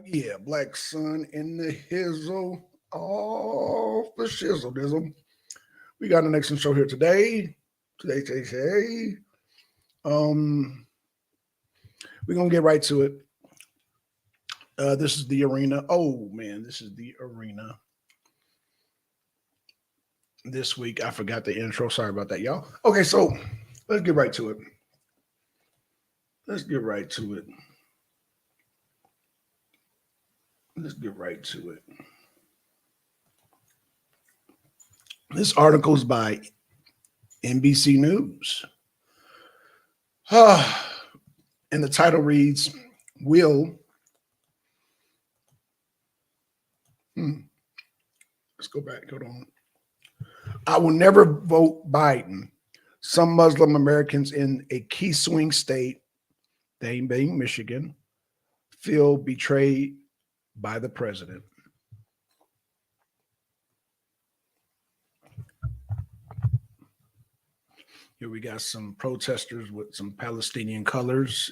Yeah, Black Sun in the hizzle. All for shizzle dizzle. We got an excellent show here today. Today. Um, we're gonna get right to it. This is the arena. Oh man, this is the arena. This week I forgot the intro. Sorry about that, y'all. Okay, so let's get right to it. Let's get right to it. Let's get right to it. This article is by NBC News. and the title reads, Will, let's go back, hold on. I will never vote Biden. Some Muslim Americans in a key swing state, they being Michigan, feel betrayed by the president. Here we got some protesters with some Palestinian colors.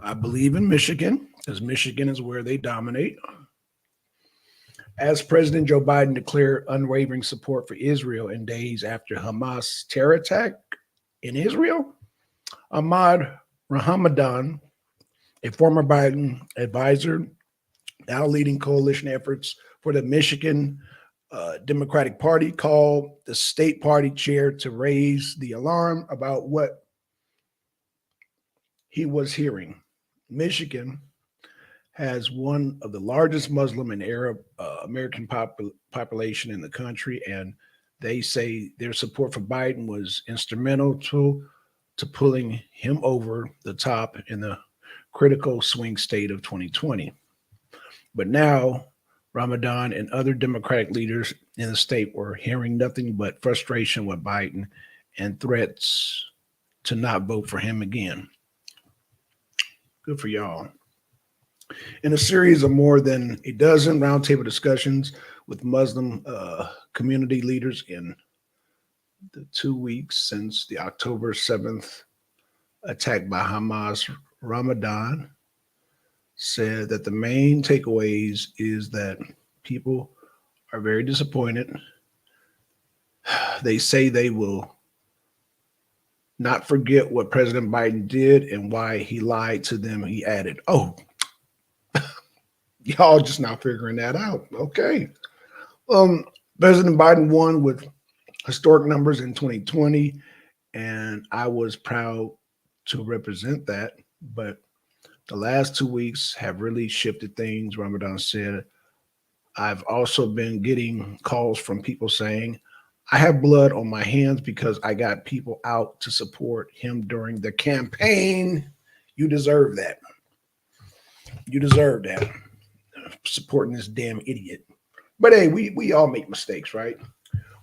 I believe in Michigan, because Michigan is where they dominate. As President Joe Biden declared unwavering support for Israel in days after Hamas terror attack in Israel, Ahmad Rahamadan, a former Biden advisor, now leading coalition efforts for the Michigan Democratic Party, called the state party chair to raise the alarm about what he was hearing. Michigan has one of the largest Muslim and Arab American population in the country, and they say their support for Biden was instrumental to pulling him over the top in the critical swing state of 2020. But now, Ramadan and other Democratic leaders in the state were hearing nothing but frustration with Biden and threats to not vote for him again. Good for y'all. In a series of more than a dozen roundtable discussions with Muslim community leaders in the 2 weeks since the October 7th attack by Hamas, Ramadan said that the main takeaways is that people are very disappointed. They say they will not forget what President Biden did and why he lied to them. He added, "Oh, y'all just not figuring that out." Okay. President Biden won with historic numbers in 2020, and I was proud to represent that. But the last 2 weeks have really shifted things, Ramadan said. I've also been getting calls from people saying, I have blood on my hands because I got people out to support him during the campaign. You deserve that. You deserve that. Supporting this damn idiot. But hey, we all make mistakes, right?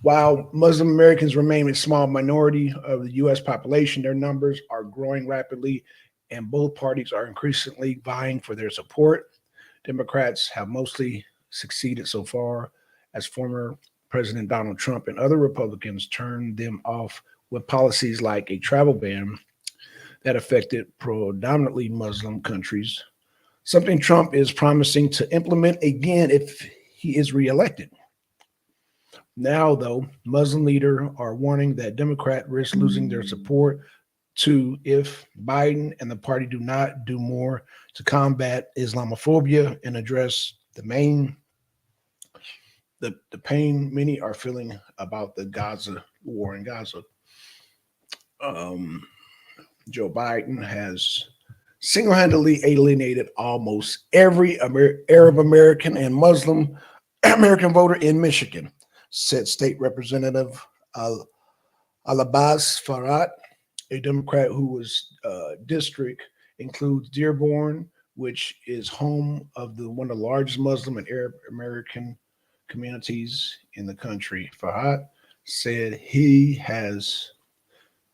While Muslim Americans remain a small minority of the U.S. population, their numbers are growing rapidly, and both parties are increasingly vying for their support. Democrats have mostly succeeded so far, as former President Donald Trump and other Republicans turned them off with policies like a travel ban that affected predominantly Muslim countries, something Trump is promising to implement again if he is reelected. Now, though, Muslim leaders are warning that Democrats risk losing their support to if Biden and the party do not do more to combat Islamophobia and address the pain many are feeling about the Gaza war in Gaza. Um, Joe Biden has single-handedly alienated almost every Arab American and Muslim American voter in Michigan, said State Representative Alabas Farhat, a Democrat whose district includes Dearborn, which is home of one of the largest Muslim and Arab American communities in the country. Farhat said he has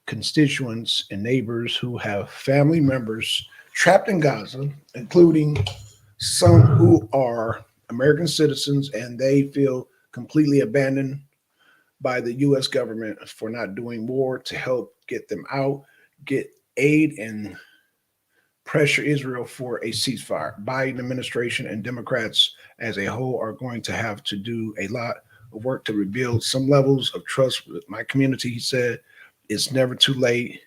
constituents and neighbors who have family members trapped in Gaza, including some who are American citizens, and they feel completely abandoned by the U.S. government for not doing more to help get them out, get aid and pressure Israel for a ceasefire. Biden administration and Democrats as a whole are going to have to do a lot of work to rebuild some levels of trust with my community. He said, it's never too late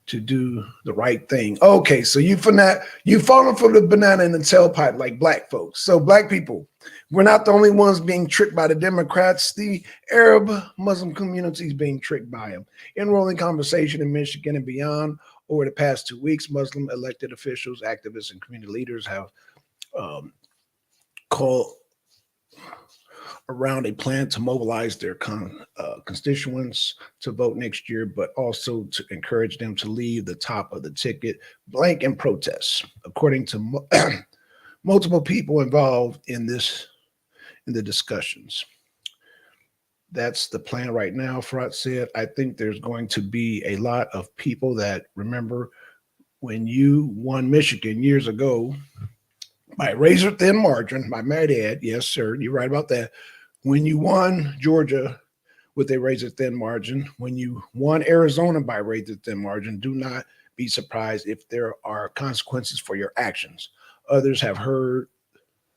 to do the right thing. Okay, so you falling for the banana in the tailpipe like black folks. So black people, we're not the only ones being tricked by the Democrats. The Arab Muslim community is being tricked by them. Enrolling conversation in Michigan and beyond over the past 2 weeks, Muslim elected officials, activists, and community leaders have called around a plan to mobilize their constituents to vote next year, but also to encourage them to leave the top of the ticket blank in protests. According to multiple people involved in the discussions. That's the plan right now, Farad said. I think there's going to be a lot of people that remember when you won Michigan years ago by razor thin margin, my might add. Yes, sir, you're right about that. When you won Georgia with a razor thin margin, when you won Arizona by razor thin margin, do not be surprised if there are consequences for your actions. Others have heard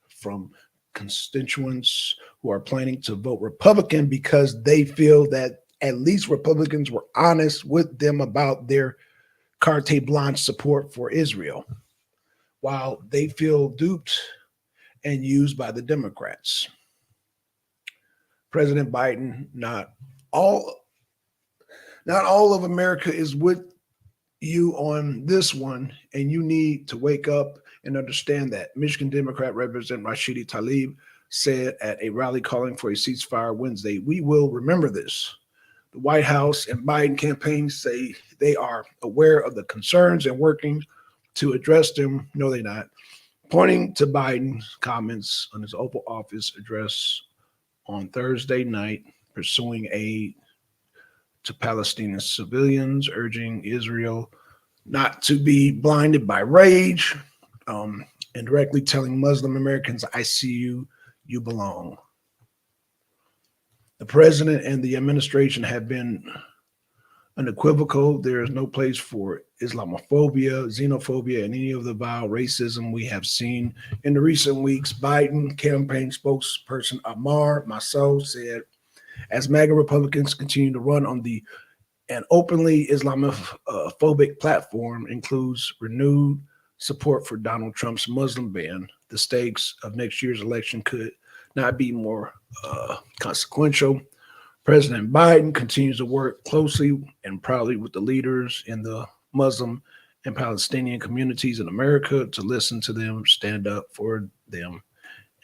from constituents who are planning to vote Republican because they feel that at least Republicans were honest with them about their carte blanche support for Israel, while they feel duped and used by the Democrats. President Biden, not all of America is with you on this one, and you need to wake up and understand that. Michigan Democrat Representative Rashidi Tlaib said at a rally calling for a ceasefire Wednesday, "We will remember this." The White House and Biden campaigns say they are aware of the concerns and working to address them. No, they're not. Pointing to Biden's comments on his Oval Office address on Thursday night, pursuing aid to Palestinian civilians, urging Israel not to be blinded by rage, and directly telling Muslim Americans, I see you, you belong. The president and the administration have been unequivocal. There is no place for Islamophobia, xenophobia, and any of the vile racism we have seen in the recent weeks. Biden campaign spokesperson Amar Massoud said, as MAGA Republicans continue to run on an openly Islamophobic platform includes renewed support for Donald Trump's Muslim ban, the stakes of next year's election could not be more consequential. President Biden continues to work closely and proudly with the leaders in the Muslim and Palestinian communities in America to listen to them, stand up for them,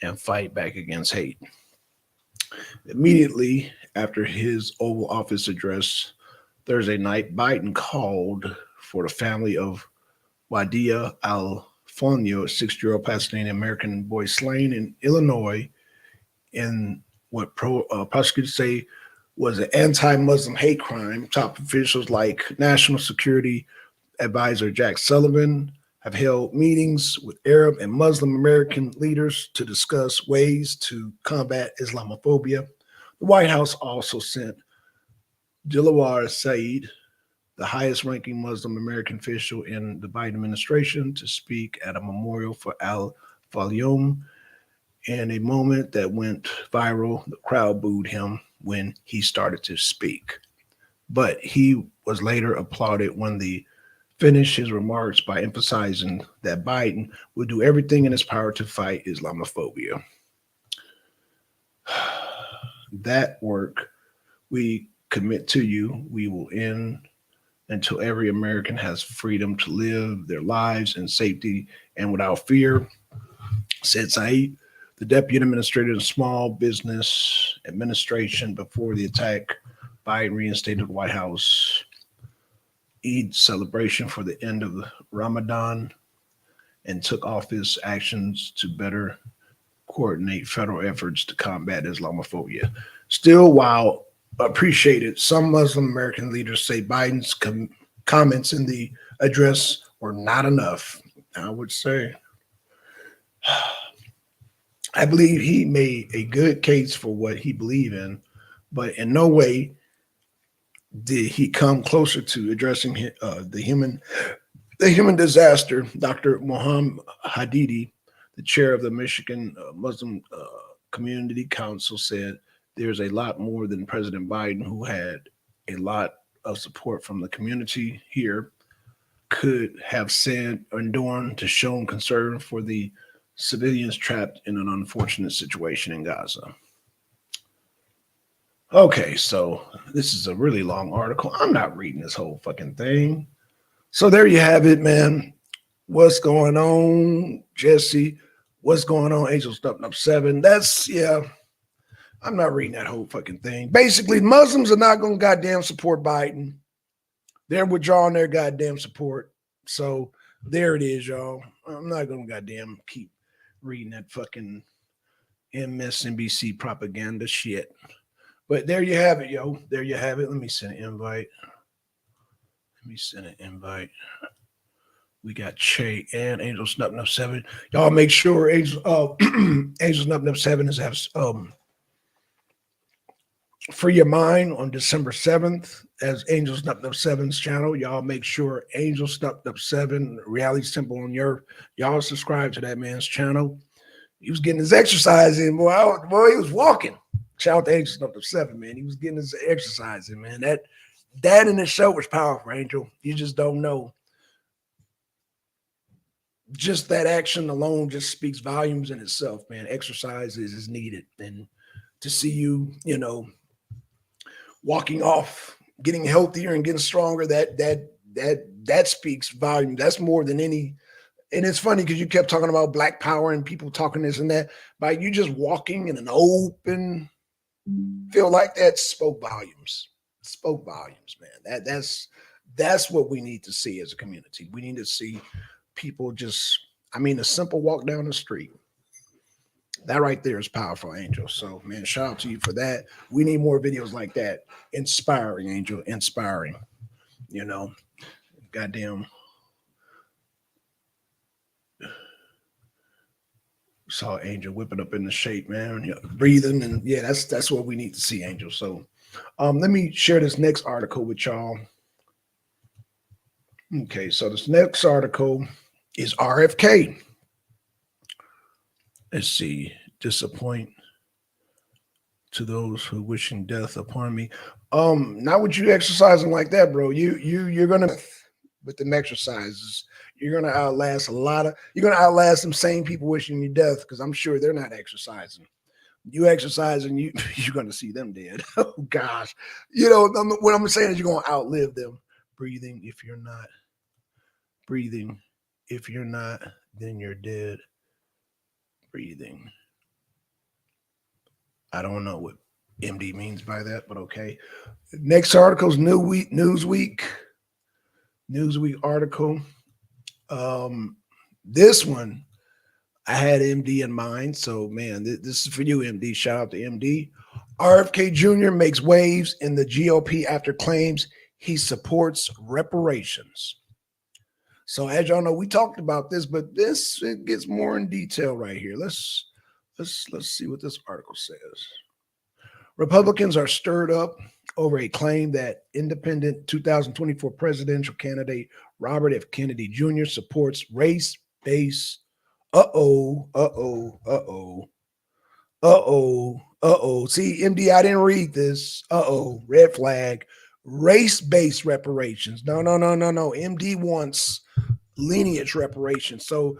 and fight back against hate. Immediately after his Oval Office address Thursday night, Biden called for the family of Wadia Al-Fonyo, a 6-year-old Palestinian American boy slain in Illinois in what prosecutors say was an anti-Muslim hate crime. Top officials like National Security Advisor Jack Sullivan have held meetings with Arab and Muslim American leaders to discuss ways to combat Islamophobia. The White House also sent Dilawar Saeed, the highest-ranking Muslim American official in the Biden administration, to speak at a memorial for Al-Falyoum. In a moment that went viral, the crowd booed him when he started to speak. But he was later applauded when he finished his remarks by emphasizing that Biden would do everything in his power to fight Islamophobia. That work we commit to you, we will end until every American has freedom to live their lives in safety and without fear, said Saeed, the deputy administrator of Small Business Administration. Before the attack, Biden reinstated the White House Eid celebration for the end of Ramadan and took office actions to better coordinate federal efforts to combat Islamophobia. Still, while appreciated, some Muslim American leaders say Biden's comments in the address were not enough. I would say, I believe he made a good case for what he believed in, but in no way did he come closer to addressing the human The human disaster, Dr. Mohammed Hadidi, the chair of the Michigan Muslim Community Council, said there's a lot more than President Biden, who had a lot of support from the community here, could have said or done to show concern for the civilians trapped in an unfortunate situation in Gaza. Okay, so this is a really long article. I'm not reading this whole fucking thing. So there you have it, man. What's going on, Jesse? What's going on, Angel Stumping Up 7? That's, yeah, I'm not reading that whole fucking thing. Basically, Muslims are not going to goddamn support Biden. They're withdrawing their goddamn support. So there it is, y'all. I'm not going to goddamn keep reading that fucking MSNBC propaganda shit. But there you have it, yo. There you have it. Let me send an invite. We got Che and Angel Snuffing Up 7. Y'all make sure Angel Snuffing Up 7 is have Free Your Mind on December 7th as Angel Snuffing Up 7's channel. Y'all make sure Angel Snuffing Up 7, Reality Simple on y'all subscribe to that man's channel. He was getting his exercise in, boy. He was walking. Shout out to Angel Snuffing Up 7, man. He was getting his exercise in, man. That in the show was powerful, Angel. You just don't know. Just that action alone just speaks volumes in itself, man. Exercise is needed. And to see you, walking off, getting healthier and getting stronger, that speaks volume. That's more than any. And it's funny because you kept talking about Black Power and people talking this and that. By you just walking in an open feel like that spoke volumes. Spoke volumes, man. That's what we need to see as a community. We need to see people just, a simple walk down the street. That right there is powerful, Angel. So, man, shout out to you for that. We need more videos like that. Inspiring, Angel. Inspiring. Goddamn. Saw Angel whipping up in the shape, man. Breathing, and yeah, that's what we need to see, Angel. So, let me share this next article with y'all. Okay, so this next article is RFK. Let's see. Disappoint to those who wishing death upon me. Not with you exercising like that, bro. You're gonna with them exercises. You're gonna outlast you're gonna outlast some sane people wishing you death, because I'm sure they're not exercising. You exercising, you're gonna see them dead. Oh gosh. What I'm saying is you're gonna outlive them. Breathing, if you're not. Breathing, if you're not, then you're dead. Breathing. I don't know what MD means by that, but okay. Next article is Newsweek article. This one, I had MD in mind. So, man, this is for you, MD. Shout out to MD. RFK Jr. makes waves in the GOP after claims he supports reparations. So, as y'all know, we talked about this, but it gets more in detail right here. Let's see what this article says. Republicans are stirred up over a claim that independent 2024 presidential candidate Robert F. Kennedy Jr. supports race-based. See, MD, I didn't read this. Red flag. Race-based reparations. No. MD wants lineage reparations. So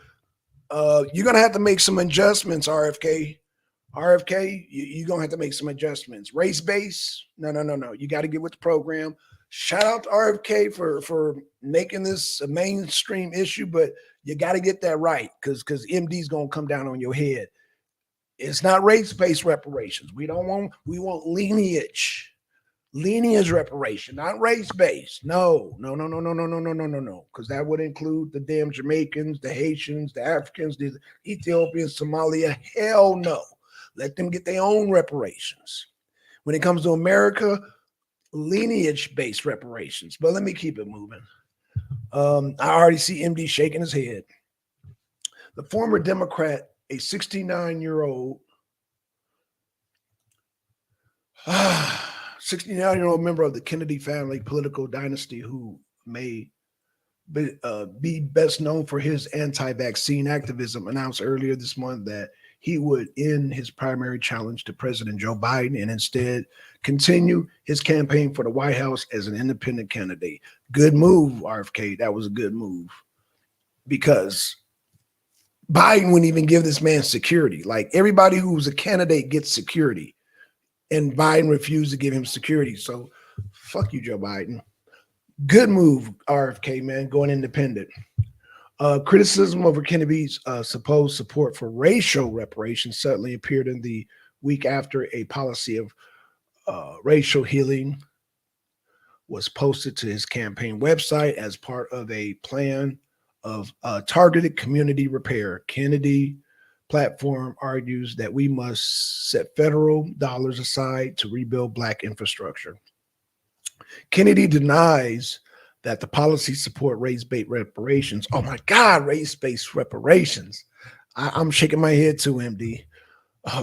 you're going to have to make some adjustments, RFK. You're going to have to make some adjustments. Race-based? No. You got to get with the program. Shout out to RFK for making this a mainstream issue, but you got to get that right, because MD's going to come down on your head. It's not race-based reparations. We want lineage reparation, not race-based. No, because that would include the damn Jamaicans, the Haitians, the Africans, the Ethiopians, Somalia. Hell no. Let them get their own reparations. When it comes to America, lineage-based reparations. But let me keep it moving. I already see MD shaking his head. The former Democrat, a 69-year-old member of the Kennedy family political dynasty, who may be best known for his anti-vaccine activism, announced earlier this month that he would end his primary challenge to President Joe Biden and instead continue his campaign for the White House as an independent candidate. Good move, RFK. That was a good move because Biden wouldn't even give this man security. Like everybody who's a candidate gets security, and Biden refused to give him security. So fuck you, Joe Biden. Good move, RFK, man, going independent. Criticism over Kennedy's supposed support for racial reparations suddenly appeared in the week after a policy of racial healing was posted to his campaign website as part of a plan of targeted community repair. Kennedy platform argues that we must set federal dollars aside to rebuild Black infrastructure. Kennedy denies that the policy support race-based reparations. Oh my God, race-based reparations. I'm shaking my head too, MD.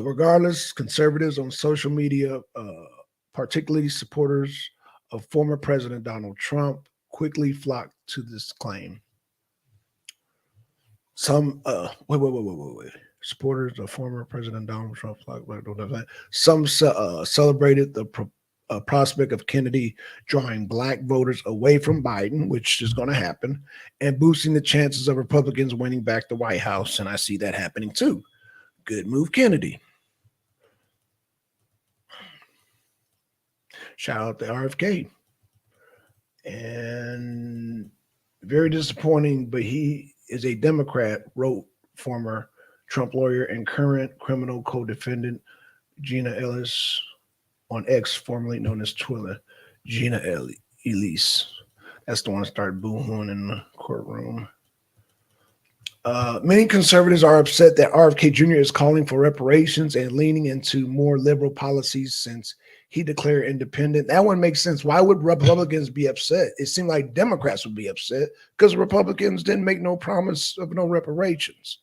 Regardless, conservatives on social media, particularly supporters of former President Donald Trump, quickly flocked to this claim. Some wait. Supporters of former President Donald Trump flocked. Some celebrated the prospect of Kennedy drawing Black voters away from Biden, which is going to happen, and boosting the chances of Republicans winning back the White House. And I see that happening too. Good move, Kennedy. Shout out to RFK. And very disappointing, but he is a Democrat, wrote former Trump lawyer and current criminal co-defendant Gina Ellis on X, formerly known as Twitter. Gina Elise. That's the one that started boo-hooing in the courtroom. Many conservatives are upset that RFK Jr. is calling for reparations and leaning into more liberal policies since he declared independent. That one makes sense. Why would Republicans be upset? It seemed like Democrats would be upset because Republicans didn't make no promise of no reparations.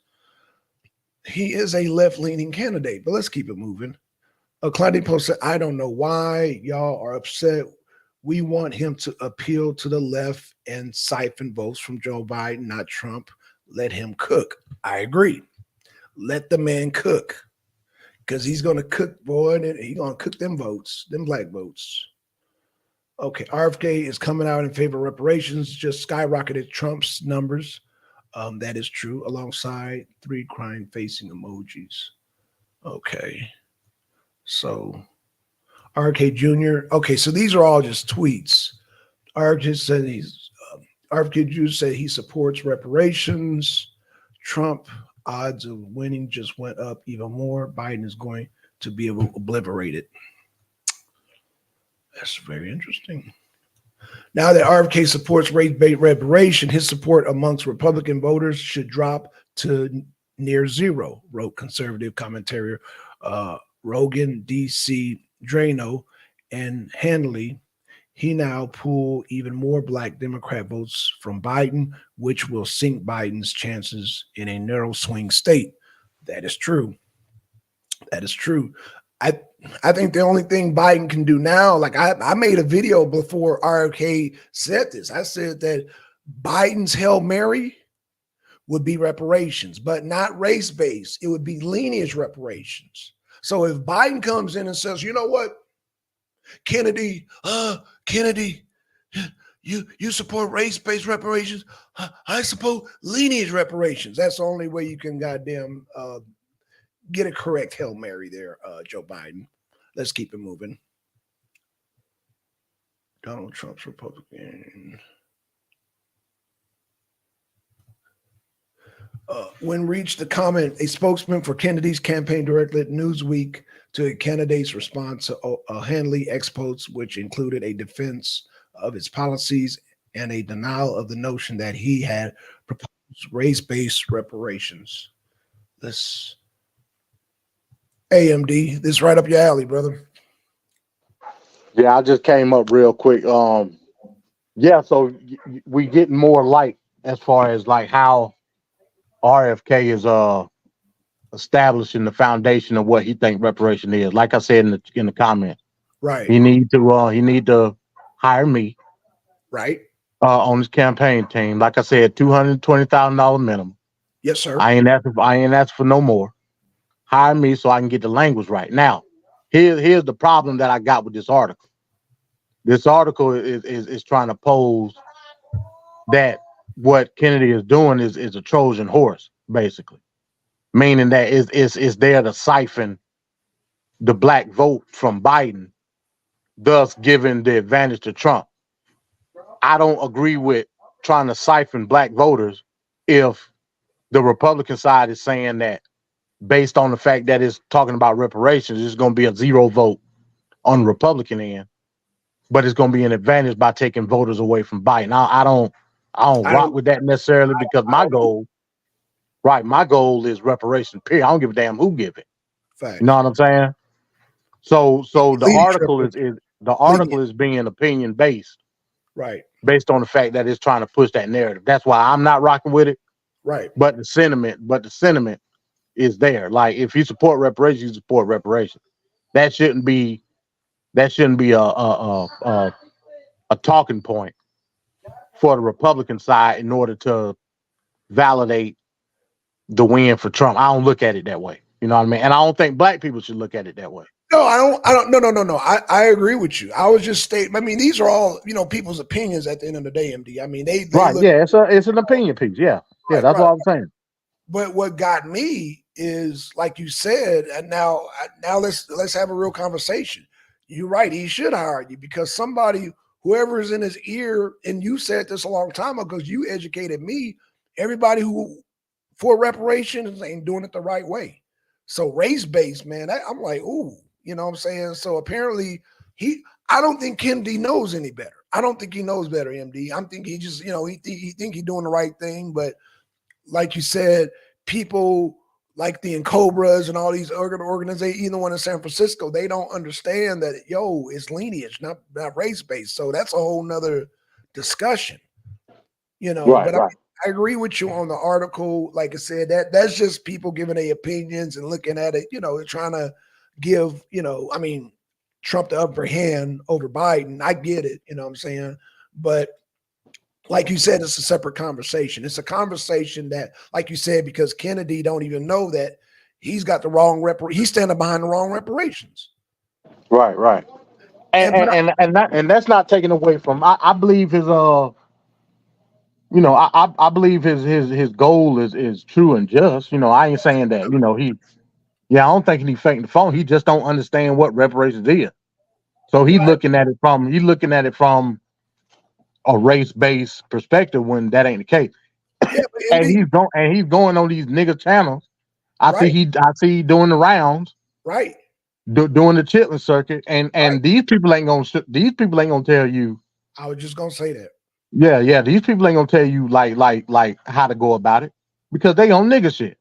He is a left-leaning candidate, but let's keep it moving. Clyde Post said, I don't know why y'all are upset. We want him to appeal to the left and siphon votes from Joe Biden, not Trump. Let him cook. I agree. Let the man cook. Because he's going to cook, boy, and he's going to cook them votes, them Black votes. Okay, RFK is coming out in favor of reparations, just skyrocketed Trump's numbers. That is true, alongside 3 crime-facing emojis. Okay. So, RFK Jr. Okay, so these are all just tweets. RFK Jr. said he supports reparations. Trump odds of winning just went up even more. Biden is going to be obliterated. That's very interesting. Now that RFK supports race-based reparation, his support amongst Republican voters should drop to near zero, wrote conservative commentator Rogan DC Drano and Handley. He now pulled even more Black Democrat votes from Biden, which will sink Biden's chances in a narrow swing state. That is true. That is true. I think the only thing Biden can do now, like I made a video before RFK said this. I said that Biden's Hail Mary would be reparations, but not race-based. It would be lineage reparations. So if Biden comes in and says, you know what, Kennedy, you support race-based reparations. I support lineage reparations. That's the only way you can goddamn get a correct Hail Mary there, Joe Biden. Let's keep it moving. Donald Trump's Republican. When reached the comment, a spokesman for Kennedy's campaign directed Newsweek to a candidate's response to Handley exposed, which included a defense of his policies and a denial of the notion that he had proposed race-based reparations. This AMD, this is right up your alley, brother. Yeah, I just came up real quick. Yeah, so we get more light as far as like how RFK is establishing the foundation of what he think reparation is. Like I said in the comment, right? He need to hire me, right? on his campaign team. Like I said, $220,000 minimum. Yes, sir. I ain't asked for no more. Hire me so I can get the language right. Now, here's the problem that I got with this article. This article is trying to pose that what Kennedy is doing is a Trojan horse, basically, meaning that is there to siphon the black vote from Biden, thus giving the advantage to Trump. I don't agree with trying to siphon black voters if the Republican side is saying that based on the fact that it's talking about reparations, it's going to be a 0 vote on the Republican end, but it's going to be an advantage by taking voters away from Biden. I don't rock with that necessarily because my goal is reparation. Period. I don't give a damn who give it. Fact. You know what I'm saying? So the Leadership article is being opinion based, right, based on the fact that it's trying to push that narrative. That's why I'm not rocking with it. right. But the sentiment is there. Like if you support reparations, you support reparations. That shouldn't be a talking point for the Republican side in order to validate the win for Trump. I don't look at it that way. You know what I mean? And I don't think black people should look at it that way. No, I don't. No. I agree with you. I was just stating. I mean, these are all people's opinions at the end of the day, MD. I mean, they right. Yeah, it's an opinion piece. Yeah, yeah. That's what I'm saying. But what got me is, like you said, and now let's have a real conversation. You're right. He should hire you because somebody, whoever is in his ear, and you said this a long time ago because you educated me. Everybody who for reparations ain't doing it the right way. So race-based, man, I'm like, ooh, you know what I'm saying? So apparently I don't think Kennedy knows any better. I don't think he knows better, MD. I think he just, he think he's doing the right thing. But like you said, people like the Cobras and all these organizations, even the one in San Francisco, they don't understand that, it's lineage, not race-based. So that's a whole nother discussion, Right, but right. I agree with you on the article. Like I said, that's just people giving their opinions and looking at it, trying to give, Trump the upper hand over Biden. I get it, you know what I'm saying? But like you said, it's a separate conversation. It's a conversation that, like you said, because Kennedy don't even know that he's got the wrong he's standing behind the wrong reparations. Right, right. And that's not taken away from. I believe his I believe his goal is true and just. I ain't saying that. I don't think he's faking the phone. He just don't understand what reparations is. So he's looking at it from a race-based perspective when that ain't the case. Yeah, and he's going on these nigga channels. I see he doing the rounds. Right. Doing the chitlin circuit, and these people ain't gonna tell you. I was just gonna say that. Yeah. These people ain't gonna tell you like how to go about it because they on nigga shit.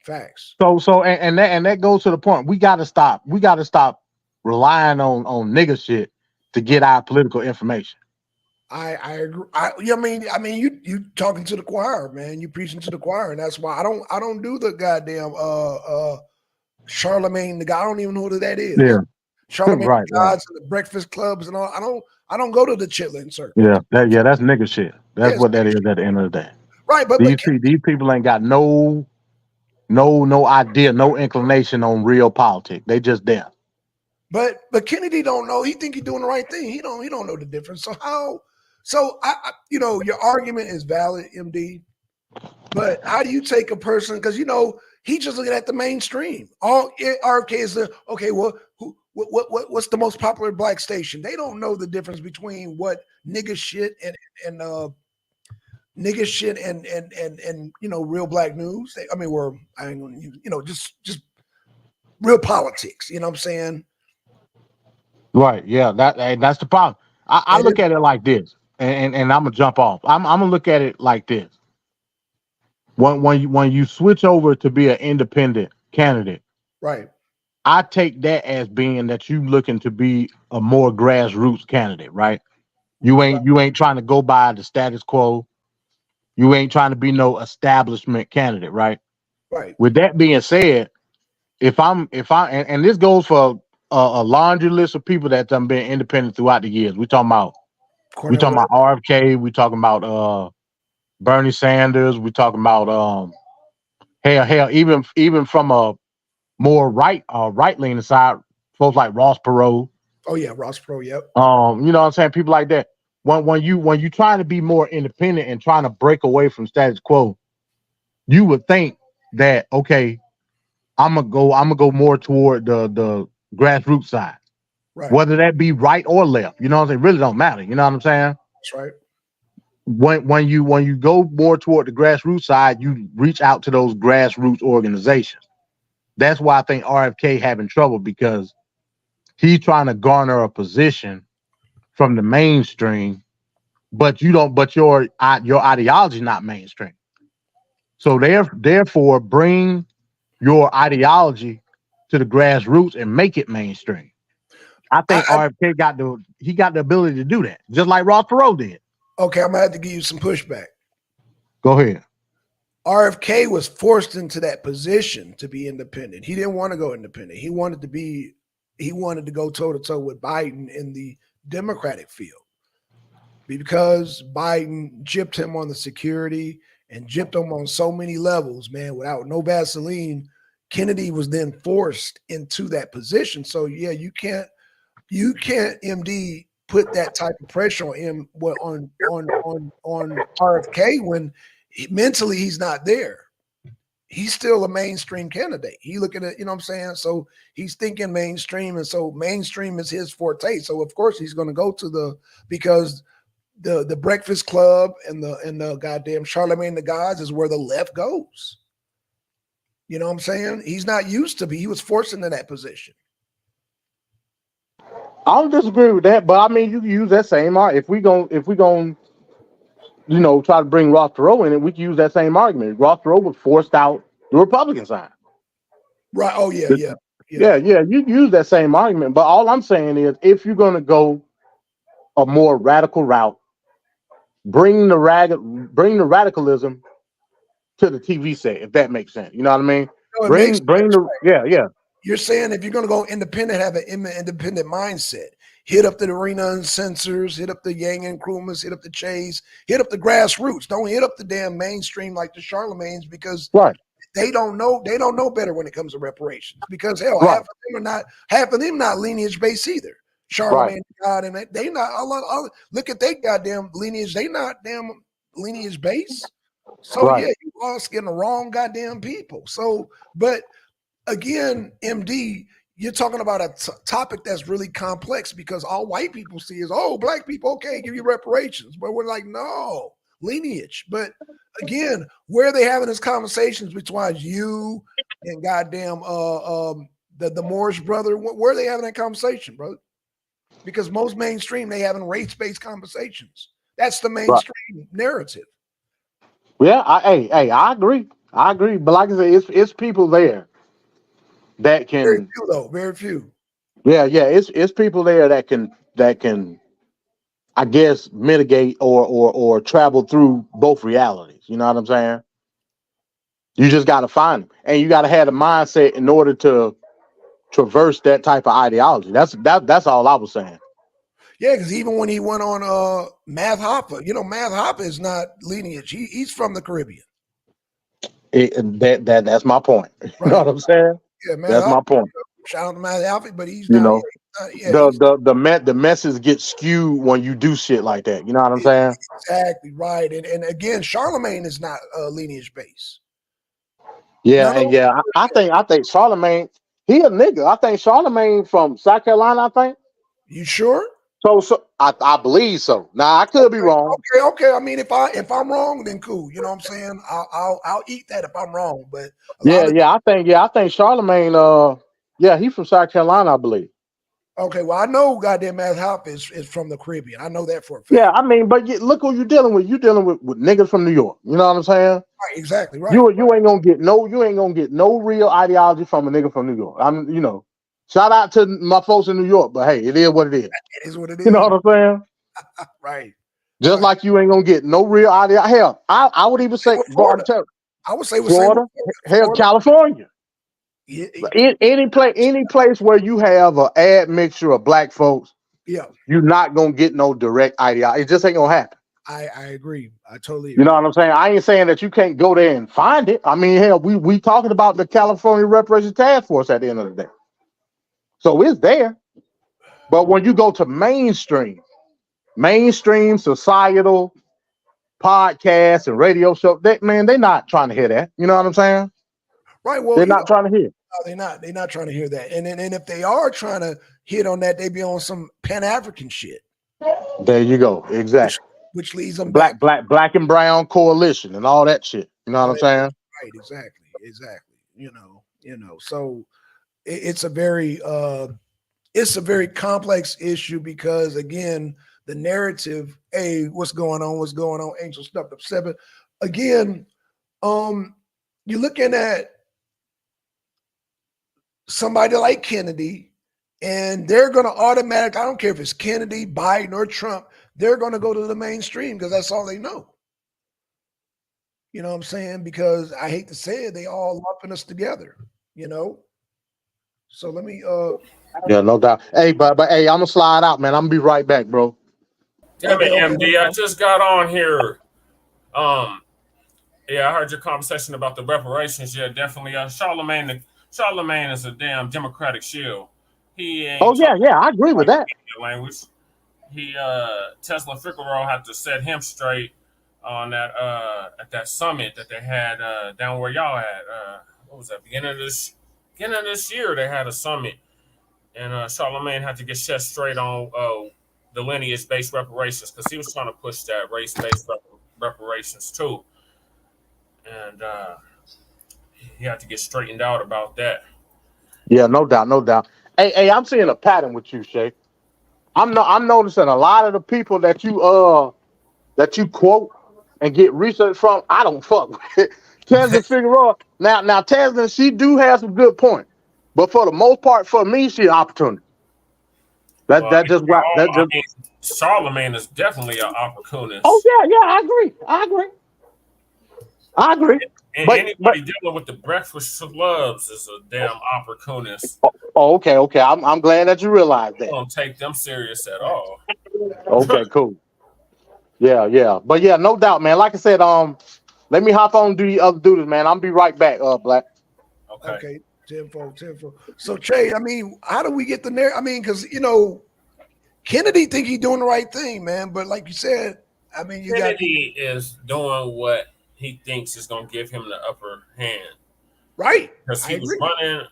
Facts. So that goes to the point. We gotta stop relying on nigga shit to get our political information. I agree. I mean, you talking to the choir, man. You preaching to the choir, and that's why I don't do the goddamn Charlemagne the guy. I don't even know who that is. Yeah. Charlemagne right, the gods and the breakfast clubs and all. I don't go to the chitlin circuit. Yeah, that's nigga shit. That's what that is at the end of the day. Right, but these people ain't got no idea, no inclination on real politics. They just there. But Kennedy don't know. He think he's doing the right thing. He don't know the difference. So how? So I your argument is valid, MD. But how do you take a person, because he's just looking at the mainstream. All RFK is okay. Well, what's the most popular black station? They don't know the difference between what nigga shit and nigga shit and real black news. Just real politics. You know what I'm saying? Right. Yeah. That's the problem. I look at it like this, and I'm gonna jump off. I'm gonna look at it like this. When you switch over to be an independent candidate, right? I take that as being that you looking to be a more grassroots candidate, right? You ain't trying to go by the status quo. You ain't trying to be no establishment candidate, right? Right. With that being said, if I and this goes for a laundry list of people that have been independent throughout the years. We talking about We Cornel talking West. about RFK. We talking about Bernie Sanders. We talking about hell, even from a more right leaning side, folks like Ross Perot. Oh yeah, Ross Pro. Yep. You know what I'm saying? People like that. When you trying to be more independent and trying to break away from status quo, you would think that okay, I'm gonna go more toward the grassroots side, Right. whether that be right or left. You know what I'm saying? It really don't matter. You know what I'm saying? That's right. When you go more toward the grassroots side, you reach out to those grassroots organizations. That's why I think RFK having trouble because he's trying to garner a position from the mainstream, but you don't. But your ideology is not mainstream. So therefore, bring your ideology to the grassroots and make it mainstream. I think RFK got the ability to do that, just like Ross Perot did. Okay, I'm gonna have to give you some pushback. Go ahead. RFK was forced into that position to be independent. He didn't want to go independent. He wanted to go toe to toe with Biden in the Democratic field because Biden gypped him on the security and gypped him on so many levels, man, without no Vaseline. Kennedy was then forced into that position. So yeah, you can't MD put that type of pressure on him on RFK when mentally he's not there. He's still a mainstream candidate. He looking at, you know what I'm saying? So he's thinking mainstream, and so mainstream is his forte. So of course he's going to go to because the Breakfast Club and the goddamn Charlemagne the Gods is where the left goes. You know what I'm saying? He's not used to be. He was forced into that position. I don't disagree with that, but I mean, you can use that same argument. If we gon' try to bring Ross Perot in it, we can use that same argument. Ross Perot was forced out the Republican side. Right. Oh yeah. Yeah. You use that same argument, but all I'm saying is, if you're gonna go a more radical route, bring the radicalism to the TV set, if that makes sense. You know what I mean? No, bring the yeah. You're saying if you're going to go independent, have an independent mindset. Hit up the Arena and Censors, hit up the Yang and Krumahs, hit up the Chase, hit up the grassroots. Don't hit up the damn mainstream like the Charlemagnes because they don't know better when it comes to reparations. Because hell, half of them not lineage based either. Charlemagne, God, and they not. Look at they goddamn lineage. They not damn lineage based. So yeah, you all getting the wrong goddamn people. So, but. Again, MD, you're talking about a topic that's really complex because all white people see is, oh, black people, okay, give you reparations. But we're like, no, lineage. But again, where are they having these conversations between you and goddamn the Morris brother? Where are they having that conversation, brother? Because most mainstream, they having race-based conversations. That's the mainstream narrative. Yeah, I agree. But like I said, it's people there that can very few. Yeah, it's people there that can I guess mitigate or travel through both realities. You know what I'm saying? You just gotta find them. And you gotta have the mindset in order to traverse that type of ideology. That's all I was saying. Yeah, because even when he went on Math Hoffa, Math Hoffa is not lineage. He's from the Caribbean. That's my point. Right. You know what I'm saying? Yeah, that's my point. Shout out to Matt Hoffa, but he's not. The message gets skewed when you do shit like that. You know what I'm saying? Exactly right. And again, Charlemagne is not lineage based. Yeah, I think Charlemagne, he a nigga. I think Charlemagne from South Carolina. I think. You sure? So I believe so. Now I could be wrong. Okay. I mean, if I'm wrong, then cool. You know what I'm saying? I'll eat that if I'm wrong. But I think Charlemagne. He's from South Carolina, I believe. Okay, well I know goddamn Math Hoffa is from the Caribbean. I know that for a fact. Yeah, I mean, but look who you're dealing with. You're dealing with niggas from New York. You know what I'm saying? Right, exactly right. You ain't gonna get no real ideology from a nigga from New York. Shout out to my folks in New York, but hey, it is what it is. It is what it is. You know what I'm saying? Right. Just like you ain't gonna get no real ideology. Hell, I would even say I would say Florida, California. Yeah. Any place where you have an admixture of black folks, Yeah, you're not gonna get no direct ideology. It just ain't gonna happen. I agree. I totally You know agree. what I'm saying? I ain't saying that you can't go there and find it. I mean, hell, we talking about the California Reparations Task Force at the end of the day. So it's there. But when you go to mainstream societal podcasts and radio show, they're not trying to hear that. You know what I'm saying? Right. Well, They're not trying to hear. they're not. They're not trying to hear that. And if they are trying to hit on that, they be on some Pan African shit, There you go. Exactly. which leads them back. Black and brown coalition and all that shit. You know what I'm saying? Right. Exactly. So it's a very complex issue because again, the narrative, hey, what's going on? Angel stepped up 7. Again, you're looking at somebody like Kennedy, and they're going to automatic. I don't care if it's Kennedy, Biden, or Trump. They're going to go to the mainstream because that's all they know. You know what I'm saying? Because I hate to say it, they all lumping us together. So let me. Yeah, no doubt. Hey, but hey, I'm gonna slide out, man. I'm gonna be right back, bro. Damn it, MD. I just got on here. Yeah, I heard your conversation about the reparations. Yeah, definitely. Charlemagne is a damn Democratic shield. He ain't. Oh yeah, I agree with that. Language. Tesla Figueroa had to set him straight on that at that summit that they had down where y'all at. What was that? Beginning of this year, they had a summit, and Charlemagne had to get set straight on the lineage-based reparations because he was trying to push that race-based reparations too, and he had to get straightened out about that. Yeah, no doubt. Hey, I'm seeing a pattern with you, Shay. I'm noticing a lot of the people that you quote and get research from. I don't fuck with Tesla Figueroa. Now Tesla, she do have some good points, but for the most part, for me, she's an opportunity. Charlemagne is definitely an opportunist. Oh yeah, I agree. And anybody dealing with the breakfast clubs is a damn opportunist. Oh, okay. I'm glad that you realize that. Don't take them serious at all. Okay, cool. Yeah. But yeah, no doubt, man. Like I said, let me hop on and do the other duties, man. I'll be right back, Black. Okay. Tenfold. So Che, I mean, how do we get the narrative? I mean, because Kennedy think he's doing the right thing, man. But like you said, I mean, Kennedy is doing what he thinks is going to give him the upper hand. Right. Because he was running,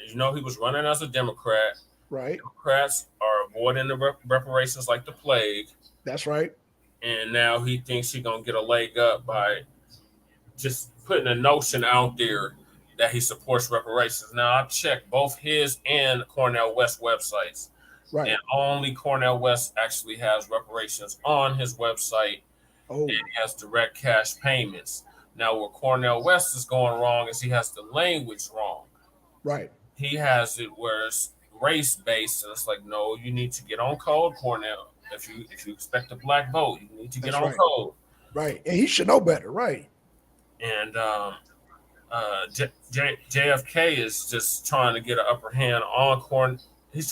he was running as a Democrat. Right. Democrats are avoiding the reparations like the plague. That's right. And now he thinks he's going to get a leg up by just putting a notion out there that he supports reparations. Now, I've checked both his and Cornel West websites. Right. And only Cornel West actually has reparations on his website. Oh. And he has direct cash payments. Now, where Cornel West is going wrong is he has the language wrong. Right. He has it where it's race-based, and it's like, no, you need to get on code, Cornel. If you expect a black vote, you need to get on code. Right. And he should know better. Right. And JFK is just trying to get an upper hand on Cornel. He's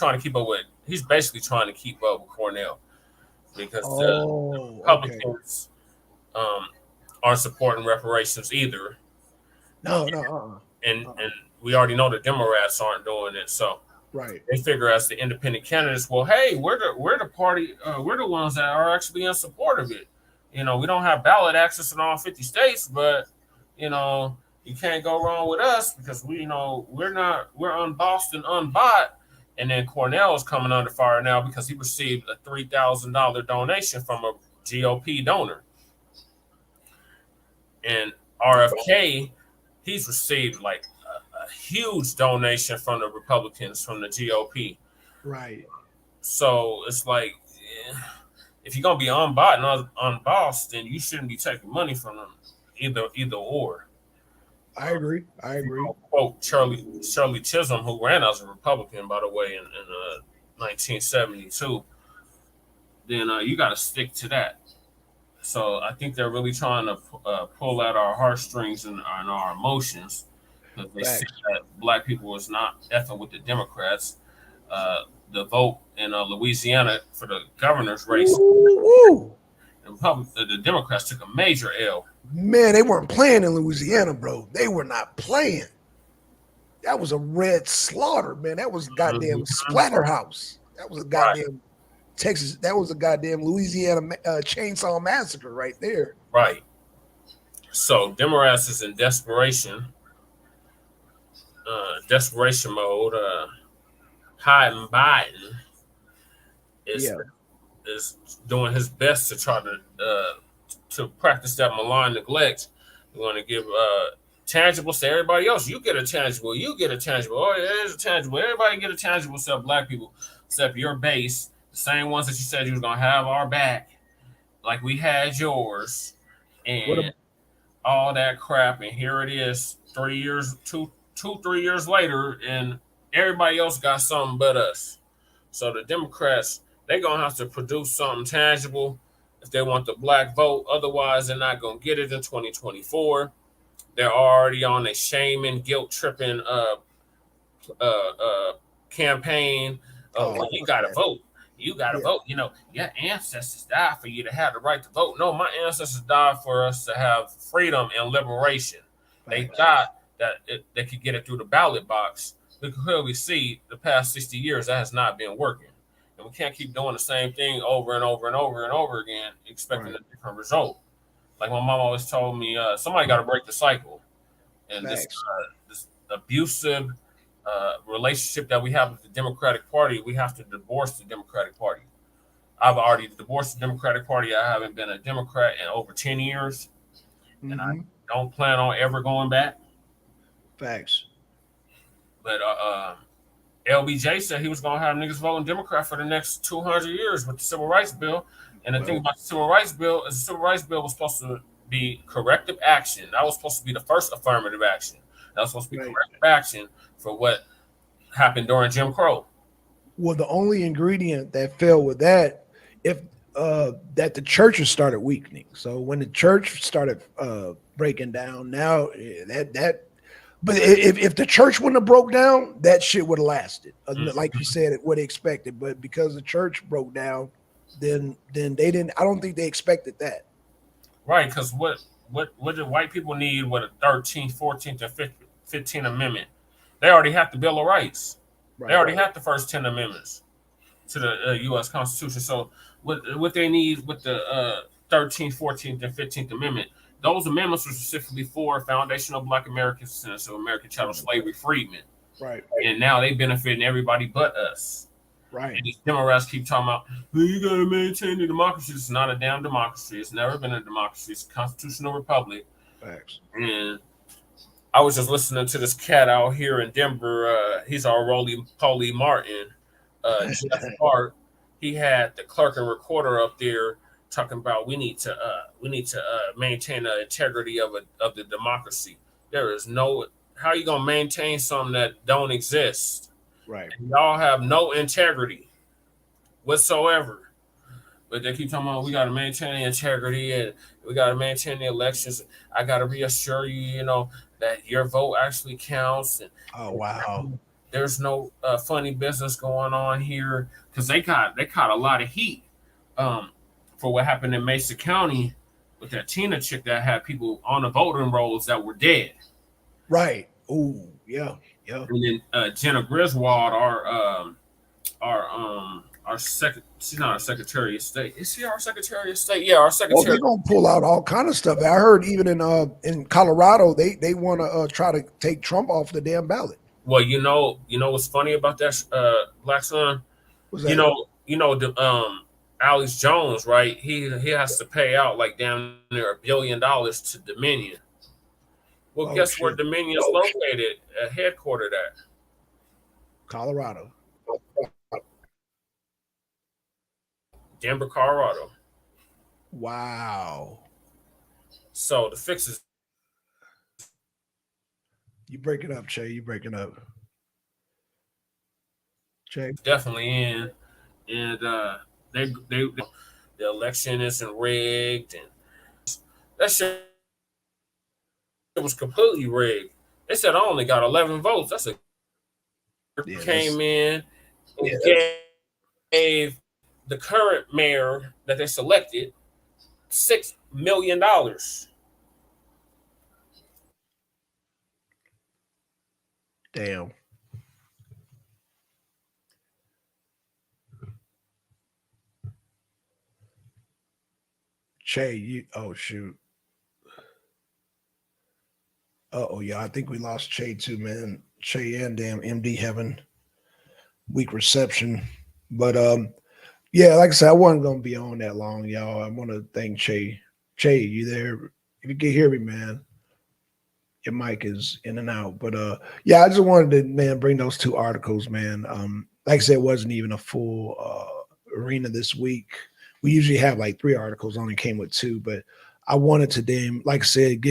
basically trying to keep up with Cornel because the Republicans aren't supporting reparations either. No. And we already know the Democrats aren't doing it. So right. They figure as the independent candidates, well, hey, we're the party, we're the ones that are actually in support of it. We don't have ballot access in all 50 states, but you can't go wrong with us because we're unbossed and unbought. And then Cornel is coming under fire now because he received a $3,000 donation from a GOP donor. And RFK, he's received like a huge donation from the Republicans, from the GOP. Right. So it's like, if you're going to be unbought and unbossed, then you shouldn't be taking money from them, either or. I agree. Quote Shirley Chisholm, who ran as a Republican, by the way, in 1972. Then you got to stick to that. So I think they're really trying to pull at our heartstrings and our emotions because they see that black people is not effing with the Democrats. The vote in Louisiana for the governor's race. Woo. The Democrats took a major L. Man, they weren't playing in Louisiana, bro. They were not playing. That was a red slaughter, man. That was a goddamn splatterhouse. That was a goddamn Texas. That was a goddamn Louisiana chainsaw massacre right there. Right. So Democrats is in desperation mode. Biden is doing his best to try to practice that malign neglect. We want to give tangibles to everybody else. You get a tangible. You get a tangible. Oh, yeah, there's a tangible. Everybody get a tangible except black people, except your base, the same ones that you said you was gonna have our back, like we had yours, and all that crap. And here it is, 3 years, 3 years later, and everybody else got something but us. So the Democrats, they're gonna have to produce something tangible if they want the black vote. Otherwise, they're not gonna get it in 2024. They're already on a shaming, guilt tripping campaign. You gotta vote. You gotta vote. You know, your ancestors died for you to have the right to vote. No, my ancestors died for us to have freedom and liberation. They thought that they could get it through the ballot box. We can clearly see the past 60 years that has not been working. And we can't keep doing the same thing over and over and over and over again, expecting a different result. Like my mom always told me, somebody got to break the cycle. And this abusive relationship that we have with the Democratic Party, we have to divorce the Democratic Party. I've already divorced the Democratic Party. I haven't been a Democrat in over 10 years. Mm-hmm. And I don't plan on ever going back. Facts. But LBJ said he was going to have niggas voting Democrat for the next 200 years with the Civil Rights Bill. And the thing about the Civil Rights Bill is the Civil Rights Bill was supposed to be corrective action. That was supposed to be the first affirmative action. That was supposed to be corrective action for what happened during Jim Crow. Well, the only ingredient that fell with that, that the churches started weakening. So when the church started breaking down, now but if the church wouldn't have broke down, that shit would have lasted. Like you said, it would have expected. But because the church broke down, then they didn't. I don't think they expected that. Right, because what do white people need with a 13th, 14th, and 15th Amendment? They already have the Bill of Rights. They already have the first 10 amendments to the U.S. Constitution. So what they need with the 13th, 14th, and 15th Amendment, those amendments were specifically for foundational Black American citizens, so American chattel slavery freedmen. Right. And now they benefiting everybody but us. Right. And these Democrats keep talking about, well, you got to maintain the democracy. It's not a damn democracy. It's never been a democracy. It's a constitutional republic. Facts. And I was just listening to this cat out here in Denver. He's our roly-poly Martin. Jeff Hart. He had the clerk and recorder up there talking about we need to maintain the integrity of the democracy. There is no, how are you gonna maintain something that don't exist? Right. And y'all have no integrity whatsoever. But they keep talking about we gotta maintain the integrity and we gotta maintain the elections. I gotta reassure you, that your vote actually counts. And oh wow. There's no funny business going on here because they caught a lot of heat for what happened in Mesa County with that Tina chick that had people on the voting rolls that were dead. Right. Oh yeah. Yeah. And then Jenna Griswold, she's not our Secretary of State. Is she our Secretary of State? Yeah, our Secretary. Well, they're gonna pull out all kind of stuff. I heard even in Colorado, they want to try to take Trump off the damn ballot. Well, you know what's funny about that, Black Son? The Alex Jones, right? He has to pay out like down near $1 billion to Dominion. Well, guess where Dominion is located, headquartered at? Colorado. Denver, Colorado. Wow. So the fix is. You breaking up, Che. You breaking up. Che. Definitely in. And the election isn't rigged. And that shit was completely rigged. They said I only got 11 votes. That's came in and gave the current mayor that they selected $6 million. Damn. Che, you oh shoot. Oh yeah, I think we lost Che too, man. Che and damn MD having weak reception. But yeah, like I said, I wasn't gonna be on that long, y'all. I want to thank Che. Che, you there? If you can hear me, man, your mic is in and out. But yeah, I just wanted to, man, bring those two articles, man. Like I said, it wasn't even a full arena this week. We usually have like 3 articles, only came with 2, but I wanted to damn, like I said,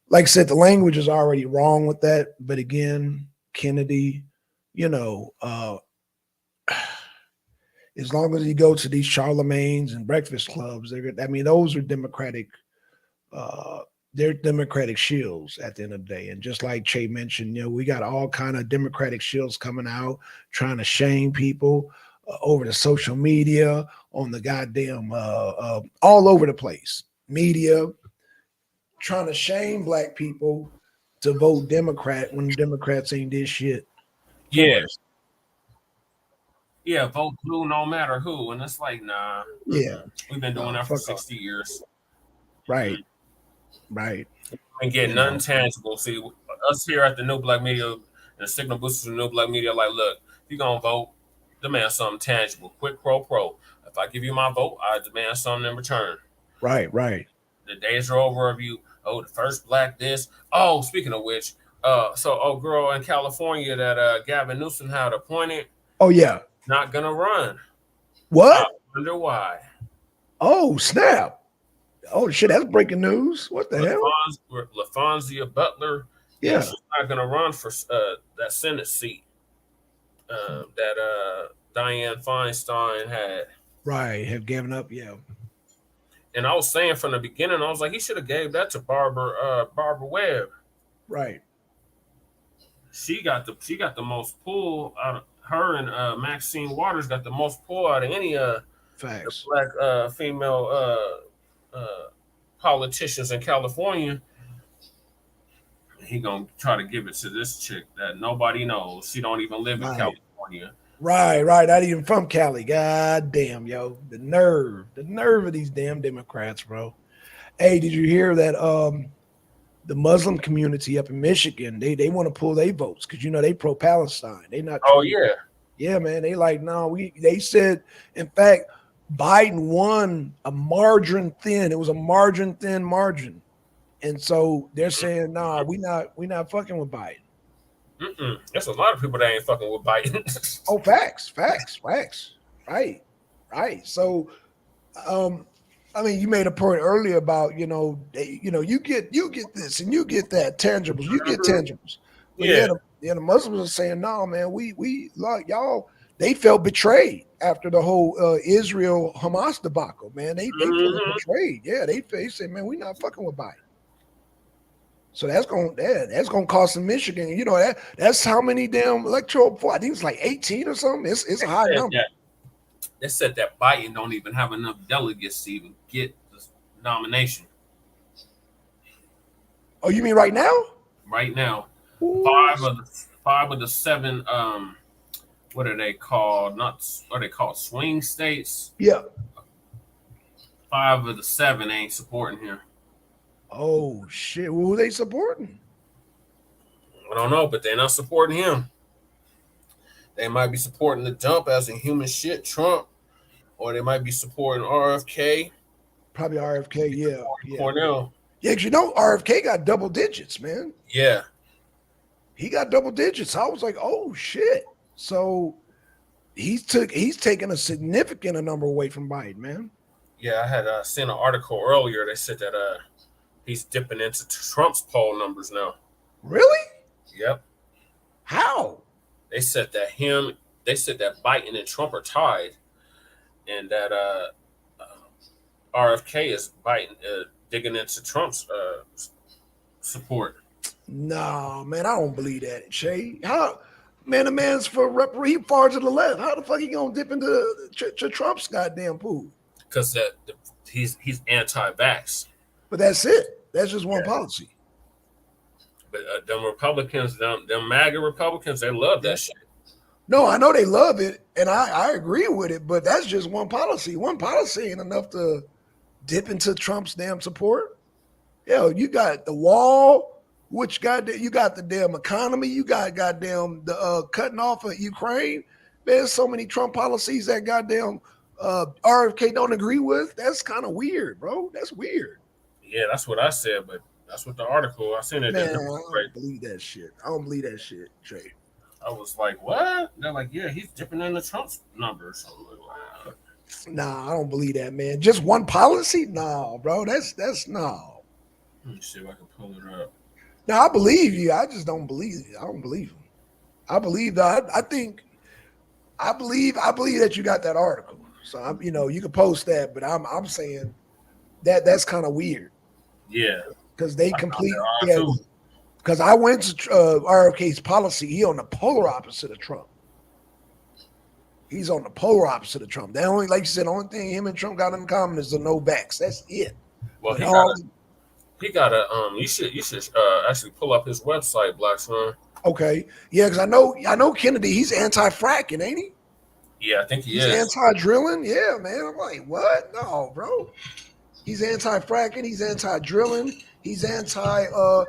like I said, the language is already wrong with that. But again, Kennedy, you know, as long as you go to these Charlemagne's and breakfast clubs, I mean, those are Democratic, they're Democratic shields at the end of the day. And just like Che mentioned, you know, we got all kind of Democratic shields coming out trying to shame people over the social media, on the goddamn, all over the place, media, trying to shame black people to vote Democrat when Democrats ain't did shit. Yeah. Yeah, vote blue no matter who. And it's like, nah. Yeah. We've been doing that for fuck off. 60 years. Right. Right. And get You none know. tangible. See, us here at the New Black Media and the Signal Boosters of New Black Media, like, look, if you're going to vote, demand something tangible. Quick pro. If I give you my vote, I demand something in return. Right. The days are over of you, the first black this. Oh, speaking of which, girl in California that Gavin Newsom had appointed. Oh, yeah. Not going to run. What? I wonder why. Oh, snap. Oh, shit, that's breaking news. What the hell? LaFonzia Butler. Yeah. She's not going to run for that Senate seat that Dianne Feinstein had. Right, have given up, yeah. And I was saying from the beginning, I was like, he should have gave that to Barbara Webb. Right. She got the most pull out of her, and Maxine Waters got the most pull out of any Facts. black female politicians in California. He gonna try to give it to this chick that nobody knows. She don't even live in California. Right. Not even from Cali. God damn, yo. The nerve of these damn Democrats, bro. Hey, did you hear that the Muslim community up in Michigan, they want to pull their votes because you know they pro-Palestine. They not yeah, man. They like, no, they said, in fact, Biden won a margin thin. It was a margin thin margin. And so they're saying, nah, we not fucking with Biden. There's a lot of people that ain't fucking with Biden. Oh, facts. Right. So, I mean, you made a point earlier about, you get this and you get that tangibles, you get tangibles. But the Muslims are saying, no, man, we like y'all. They felt betrayed after the whole Israel Hamas debacle, man. They felt betrayed. Yeah, they say, man, we not fucking with Biden. So that's gonna cost them Michigan. You know that's how many damn electoral. I think it's like 18 or something. It's a high number. They said that Biden don't even have enough delegates to even get the nomination. Oh, you mean right now? Right now, Ooh. five of the 7. What are they called? Are they called swing states? Yeah. 5 of the 7 ain't supporting him. Oh shit! Who are they supporting? I don't know, but they're not supporting him. They might be supporting the dump as in human shit, Trump, or they might be supporting RFK. Probably RFK, yeah. Cornell. Yeah, because RFK got double digits, man. Yeah. He got double digits. I was like, oh shit. So he's taken a significant number away from Biden, man. Yeah, I had seen an article earlier. They said that he's dipping into Trump's poll numbers now. Really? Yep. How? They said that Biden and Trump are tied, and that RFK is Biden digging into Trump's support. No, man, I don't believe that, Shay. How? Man, the man's he far to the left. How the fuck he gonna dip into Trump's goddamn pool? Because he's anti-vax. But that's it. That's just one policy. But them Republicans, them MAGA Republicans, they love that shit. No, I know they love it, and I agree with it, but that's just one policy. One policy ain't enough to dip into Trump's damn support. Hell, you got the wall, which you got the damn economy, you got goddamn the cutting off of Ukraine. There's so many Trump policies that goddamn RFK don't agree with. That's kind of weird, bro. That's weird. Yeah, that's what I said, but that's what the article I seen it. Man, I don't believe that shit. I don't believe that shit, Trey. I was like, what? They're like, yeah, he's dipping into Trump's numbers. I'm like, wow. Nah, I don't believe that, man. Just one policy? Nah, bro. That's no. Let me see if I can pull it up. Now I believe you. I just don't believe it. I don't believe him. I believe that. I believe that you got that article. So you can post that, but I'm saying that's kind of weird. Yeah. Because they complete. Yeah. Because I went to RFK's policy. He on the polar opposite of Trump. He's on the polar opposite of Trump. The only, like you said, the only thing him and Trump got in common is the no vax. That's it. Well, he got a you should actually pull up his website, Black Swan. Okay, yeah, because I know Kennedy. He's anti-fracking, ain't he? Yeah, I think he's anti-drilling. Yeah, man. I'm like, what? No, bro. He's anti-fracking. He's anti-drilling. He's because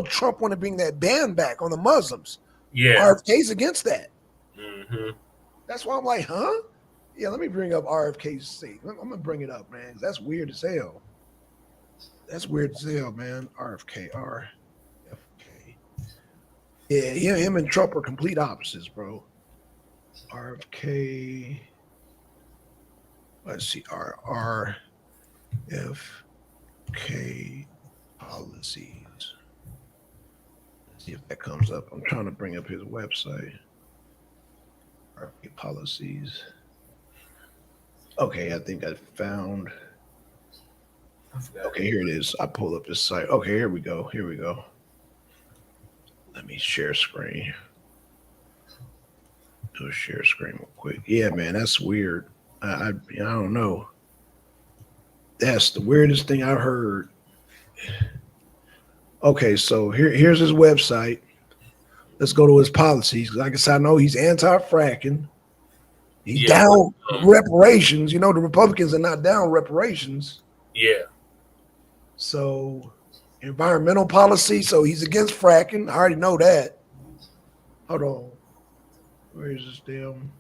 Trump want to bring that ban back on the Muslims. Yeah, RFK's against that. Mm-hmm. That's why I'm like, huh? Yeah, let me bring up RFK's seat. I'm gonna bring it up, man. That's weird as hell. That's weird as hell, man. RFK. Yeah, him and Trump are complete opposites, bro. RFK. Let's see. RFK policies. Let's see if that comes up. I'm trying to bring up his website. RFK policies. Okay, I think I found. Okay, here it is. I pulled up his site. Okay, here we go. Let me share screen. Do a share screen real quick. Yeah, man, that's weird. I don't know. That's the weirdest thing I've heard. Okay, so here's his website. Let's go to his policies. Like I said, I know he's anti-fracking. He's down reparations. The Republicans are not down reparations. Yeah. So environmental policy. So he's against fracking. I already know that. Hold on. Where is this damn?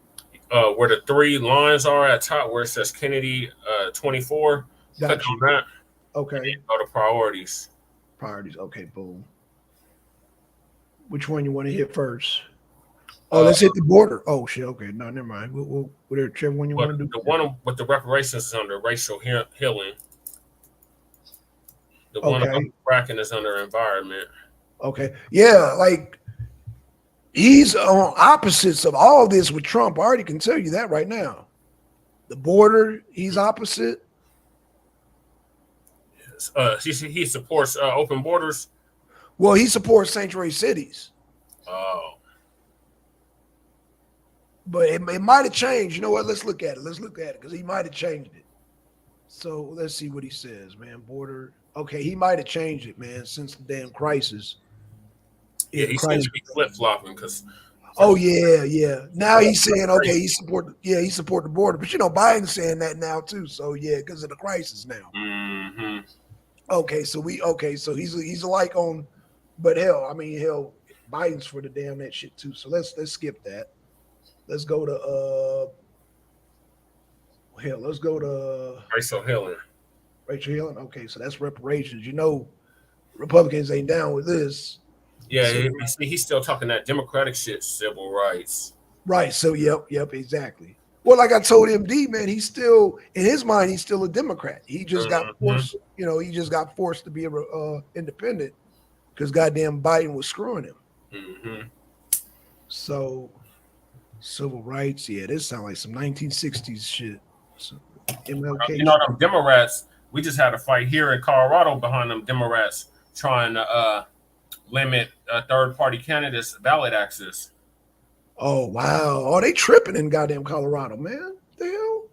Where the three lines are at top, where it says Kennedy 24. Got click on that. Okay. Go to priorities. Priorities. Okay, boom. Which one you want to hit first? Oh, let's hit the border. Oh shit. Okay, no, never mind. We'll whichever one you want to do. The one with the reparations is under racial healing. The one about fracking is under environment. Okay. Yeah, like he's on opposites of all this with Trump. I already can tell you that right now. The border, he's opposite. He supports open borders. Well, he supports sanctuary cities. Oh. But it might have changed. You know what? Let's look at it because he might have changed it. So let's see what he says, man. Border. Okay, he might have changed it, man, since the damn crisis. Yeah, he seems to be flip-flopping because. Oh yeah. Now he's saying, okay, he support the border, but Biden's saying that now too. So yeah, because of the crisis now. Mm-hmm. Okay, so he's alike on, but Biden's for the damn that shit too. So let's skip that. Let's go to let's go to Rachel Heller. Okay, so that's reparations. Republicans ain't down with this. Yeah, so, he's still talking that Democratic shit, civil rights. Right. So yep, exactly. Well, like I told MD, man, he's still in his mind, he's still a Democrat. He just got forced, he just got forced to be a independent because goddamn Biden was screwing him. Mm-hmm. So civil rights, yeah, this sounds like some 1960s shit. So, MLK. Them Democrats, we just had a fight here in Colorado behind them Democrats trying to limit third-party candidates' ballot access. Oh wow! Oh, they tripping in goddamn Colorado, man. The hell?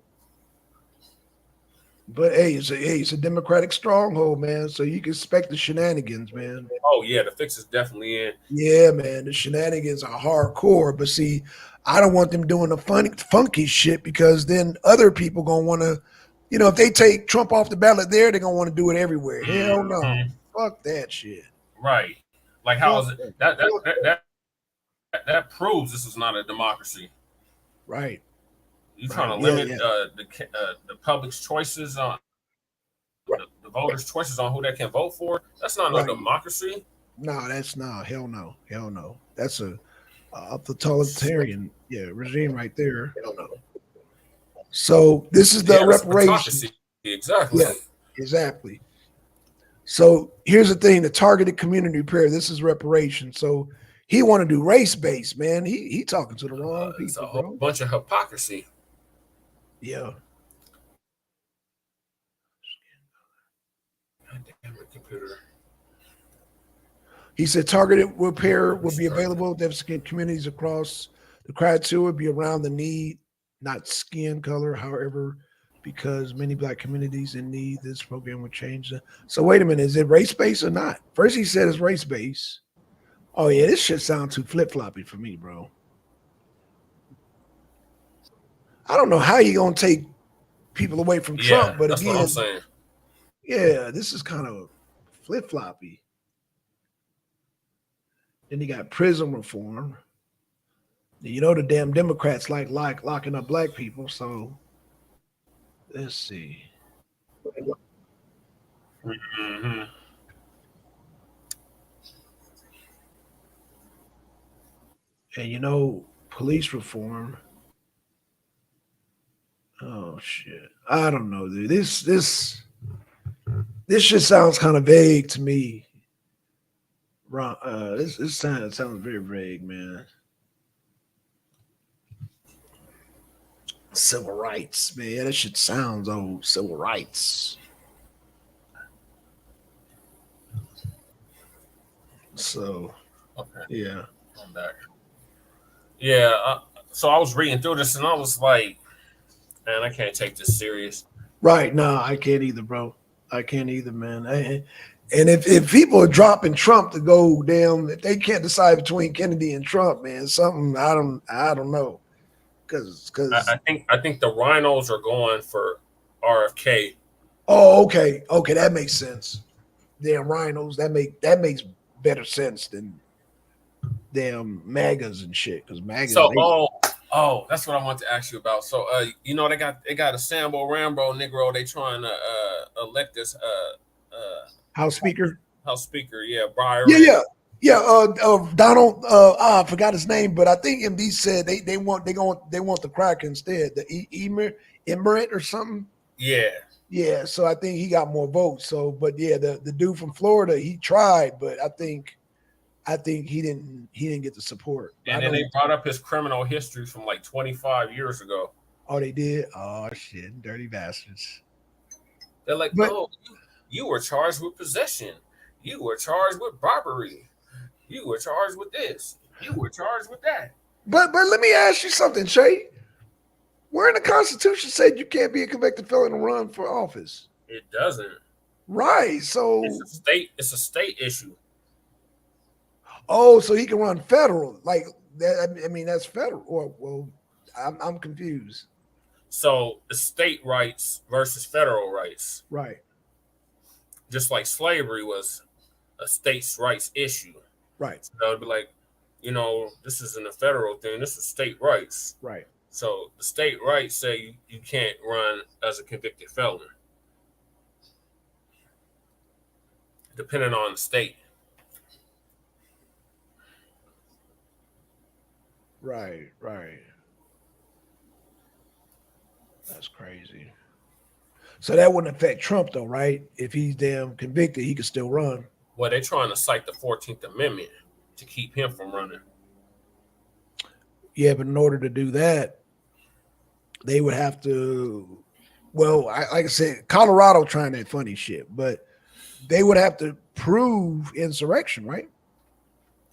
But hey, it's a Democratic stronghold, man. So you can expect the shenanigans, man. Oh yeah, the fix is definitely in. Yeah, man, the shenanigans are hardcore. But see, I don't want them doing the funky shit because then other people gonna want to, if they take Trump off the ballot there, they're gonna want to do it everywhere. Hell no, Mhm. fuck that shit. Right. Like how Fuck is it that. that proves this is not a democracy. Right, You trying right, to yeah, limit yeah, the public's choices on right, the voters' choices on who they can vote for? That's not no right. democracy. No, that's not. Hell no, hell no. That's a totalitarian, yeah, regime right there. Hell no. So this is the Yeah, it's reparations. autocracy. Exactly. Yeah, exactly. So here's the thing: the targeted community repair. This is reparation. So he want to do race based, man. He talking to the wrong It's a people, whole bro. bunch of hypocrisy. Yeah. God damn it, computer. He said targeted repair will be Struggling. available. Deficient communities across the criteria would be around the need, not skin color. However, because many black communities in need, this program would change. So wait a minute, is it race based or not? First he said it's race based. Oh yeah, this shit sounds too flip floppy for me, bro. I don't know how you gonna take people away from Yeah, Trump, but that's what I'm again, saying. yeah, this is kind of flip floppy. Then you got prison reform. The damn Democrats like locking up black people. So let's see. Hmm. And police reform. Oh shit. I don't know, dude. This shit sounds kind of vague to me. This sounds very vague, man. Civil rights, man. That shit sounds old. Civil rights. So Okay, yeah. I'm back. Yeah, so I was reading through this and I was like, man, I can't take this serious. Right. No, I can't either, bro. I can't either, man. And if people are dropping Trump to go down, if they can't decide between Kennedy and Trump, man, something I don't know. Cause I think the rhinos are going for RFK. oh, okay, that makes sense. Damn rhinos, that makes better sense than damn MAGAs and shit. Because MAGAs, So, they that's what I want to ask you about. So, they got a Sambo Rambo Negro. They trying to elect this House Speaker. House Speaker. Yeah, Yeah, Byron. yeah. Yeah, Donald. I forgot his name, but I think MD said they want the cracker instead, the Emirate or something. Yeah, Yeah, so I think he got more votes. So, but yeah, the dude from Florida, he tried, but I think he didn't get the support. But I and then know. they brought up his criminal history from like 25 years ago. Oh, they did. Oh shit, dirty bastards. They're like, But no, you were charged with possession. You were charged with robbery. You were charged with this. You were charged with that. but let me ask you something, Shay. Where in the Constitution said you can't be a convicted felon and run for office? It doesn't. Right. It's So, a state. It's a state issue. so he can run federal like that. I mean, that's federal. Or well, I'm confused. So the state rights versus federal rights, Right. just like slavery was a states' rights issue. Right. So it'd be like, this isn't a federal thing. This is state rights. Right. So the state rights say you can't run as a convicted felon, depending on the state. Right. Right. That's crazy. So that wouldn't affect Trump though, right? If he's damn convicted, he could still run. Well, they're trying to cite the 14th Amendment to keep him from running. Yeah, but in order to do that, they would have to. Well, like I said, Colorado trying that funny shit, but they would have to prove insurrection, right?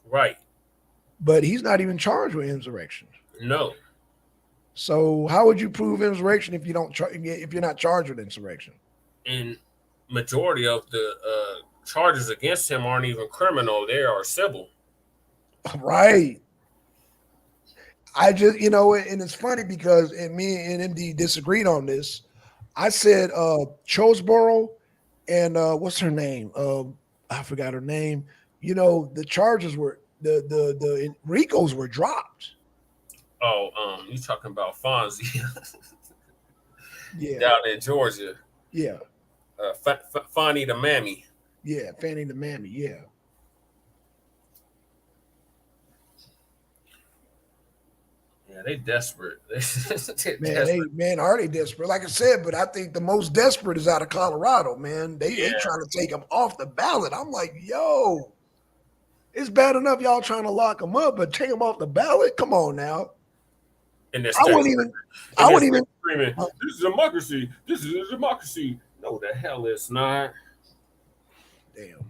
Right. but he's not even charged with insurrection. No. So how would you prove insurrection if you don't if you're not charged with insurrection? And majority of the charges against him aren't even criminal; they are civil. Right. I just, and it's funny because me and MD disagreed on this. I said Choseboro and what's her name? I forgot her name. The charges were the RICOs were dropped. Oh, you talking about Fonzie? Yeah. Down in Georgia. Yeah. Fannie the Mammy. Yeah, Fannie the Mammy. Yeah. Yeah, they desperate. Are they desperate? Like I said, but I think the most desperate is out of Colorado, man. They trying to take them off the ballot. I'm like, yo, it's bad enough y'all trying to lock them up, but take them off the ballot. Come on now. I wouldn't even screaming. This is democracy. This is a democracy. No, the hell it's not. Damn.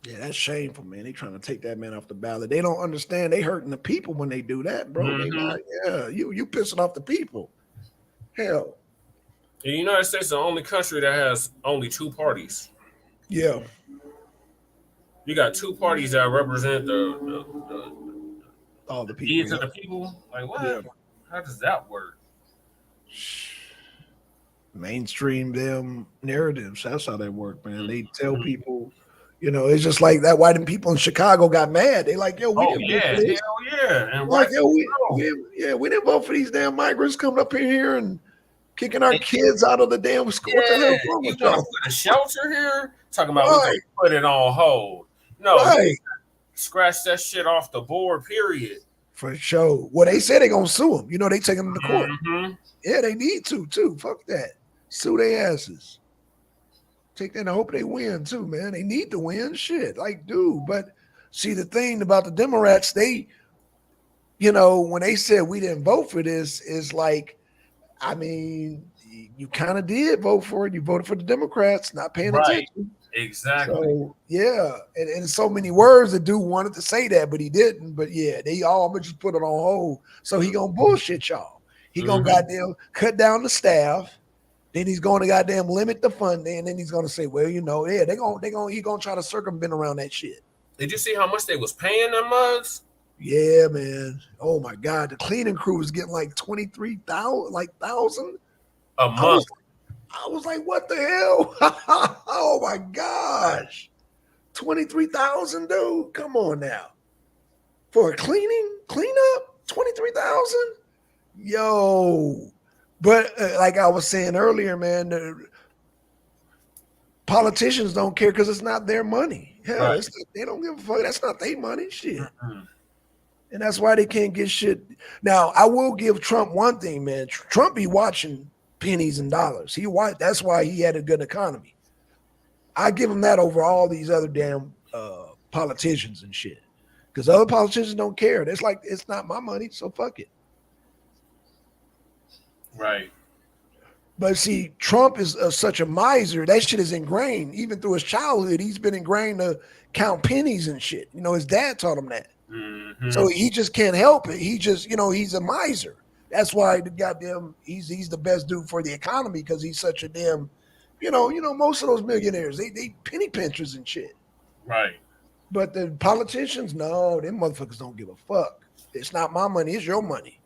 Yeah, that's shameful, man. They trying to take that man off the ballot. They don't understand. They hurting the people when they do that, bro. Mm-hmm. They like, yeah, you pissing off the people. Hell. The United States is the only country that has only two parties. Yeah. You got two parties that represent all the people. Needs of the people. Like what? Yeah. How does that work? Mainstream them narratives. That's how they work, man. They tell people. It's just like that. Why didn't people in Chicago got mad? They like, yo, we didn't vote for this. Hell yeah. And like, yo, we didn't vote for these damn migrants coming up in here and kicking our kids out of the damn school. Yeah, what the hell wrong with y'all? Put a shelter here? Talking about we gonna put it on hold. No, scratch that shit off the board, period. For sure. Well, they said they're gonna sue them. They take them to court. Mm-hmm. Yeah, they need to too. Fuck that. Sue their asses. Take that and I hope they win too, man. They need to win. Shit. Like, dude. But see, the thing about the Democrats, they, when they said we didn't vote for this, is like, I mean, you kind of did vote for it. You voted for the Democrats, not paying attention. Exactly. So, yeah. And so many words the dude wanted to say that, but he didn't. But yeah, they all just put it on hold. So he gonna bullshit y'all. He gonna goddamn cut down the staff. Then he's going to goddamn limit the funding, and then he's going to say, well, he's gonna try to circumvent around that shit. Did you see how much they was paying them mugs? Yeah, man. Oh my God, the cleaning crew was getting like 23,000 a month. I was like, what the hell? Oh my gosh, 23,000, dude. Come on now, for a cleanup, 23,000. Yo. But like I was saying earlier, man, the politicians don't care because it's not their money. Hell, they don't give a fuck. That's not their money. Shit. Mm-hmm. And that's why they can't get shit. Now, I will give Trump one thing, man. Trump be watching pennies and dollars. That's why he had a good economy. I give him that over all these other damn politicians and shit. Because other politicians don't care. It's like, it's not my money, so fuck it. Right. But see, Trump is such a miser. That shit is ingrained. Even through his childhood, he's been ingrained to count pennies and shit. His dad taught him that. Mm-hmm. So he just can't help it. He just, he's a miser. That's why the goddamn he's the best dude for the economy because he's such a damn, most of those millionaires, they penny pinchers and shit. Right. But the politicians, no, them motherfuckers don't give a fuck. It's not my money. It's your money.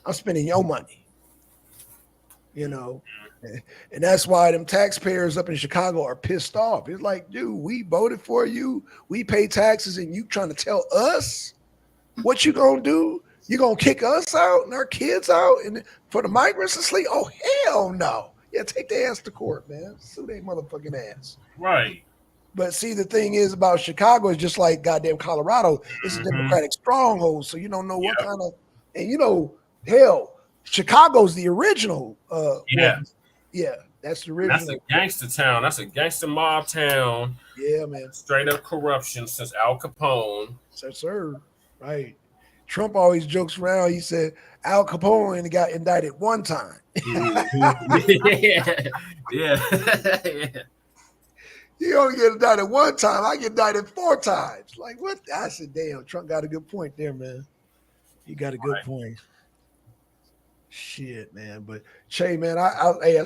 I'm spending your money. And that's why them taxpayers up in Chicago are pissed off. It's like, dude, we voted for you. We pay taxes and you trying to tell us what you gonna do? You gonna kick us out and our kids out and for the migrants to sleep? Oh, hell no. Yeah, take their ass to court, man. Sue their motherfucking ass. Right. But see, the thing is about Chicago is just like goddamn Colorado. It's a Democratic stronghold. So you don't know what kind of, and hell, Chicago's the original. Yeah, that's the original. That's a gangster town. That's a gangster mob town. Yeah, man. Straight up corruption since Al Capone. Sir. Right. Trump always jokes around. He said Al Capone got indicted one time. Yeah. You only get indicted one time. I get indicted 4 times. Like what? I said, damn, Trump got a good point there, man. He got a good point. Shit, man. But Che, man,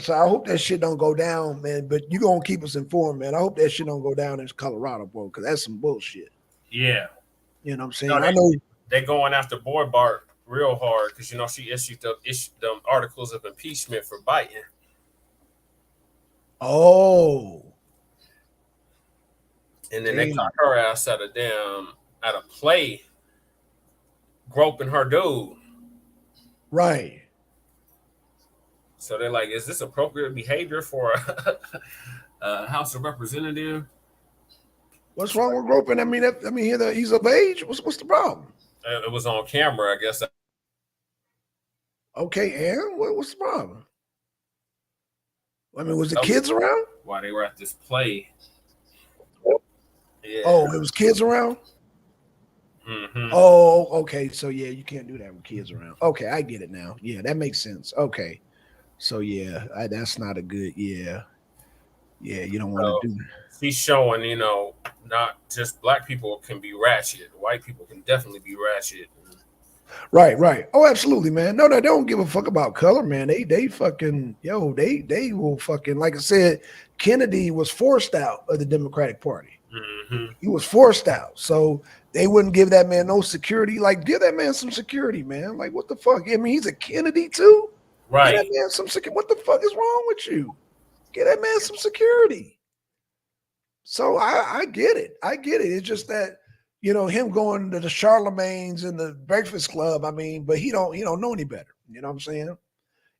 so I hope that shit don't go down, man. But you gonna keep us informed, man. I hope that shit don't go down in Colorado, bro, because that's some bullshit. Yeah. You know what I'm saying? No, I know they going after Breitbart real hard because she issued them articles of impeachment for Biden. Oh. And then they caught her ass at a play groping her dude. Right. So they're like, is this appropriate behavior for a House of Representative? What's wrong with groping? I mean, he's of age. What's the problem? It was on camera, I guess. Okay, and what's the problem? I mean, was the kids around? While they were at this play. Yeah. Oh, it was kids around? Mm-hmm. Oh, okay. So, yeah, you can't do that with kids around. Okay, I get it now. Yeah, that makes sense. Okay. So, yeah, that's not a good, yeah, you don't want to do that. He's showing, not just black people can be ratchet. White people can definitely be ratchet. Right. Oh, absolutely, man. No, they don't give a fuck about color, man. They fucking, they will fucking, like I said, Kennedy was forced out of the Democratic Party. Mm-hmm. He was forced out. So they wouldn't give that man no security. Like, give that man some security, man. Like, what the fuck? I mean, he's a Kennedy too. Right. Give that man some security. What the fuck is wrong with you? Get that man some security. So I get it. It's just that, him going to the Charlemagne's and the Breakfast Club. I mean, but he don't know any better. You know what I'm saying?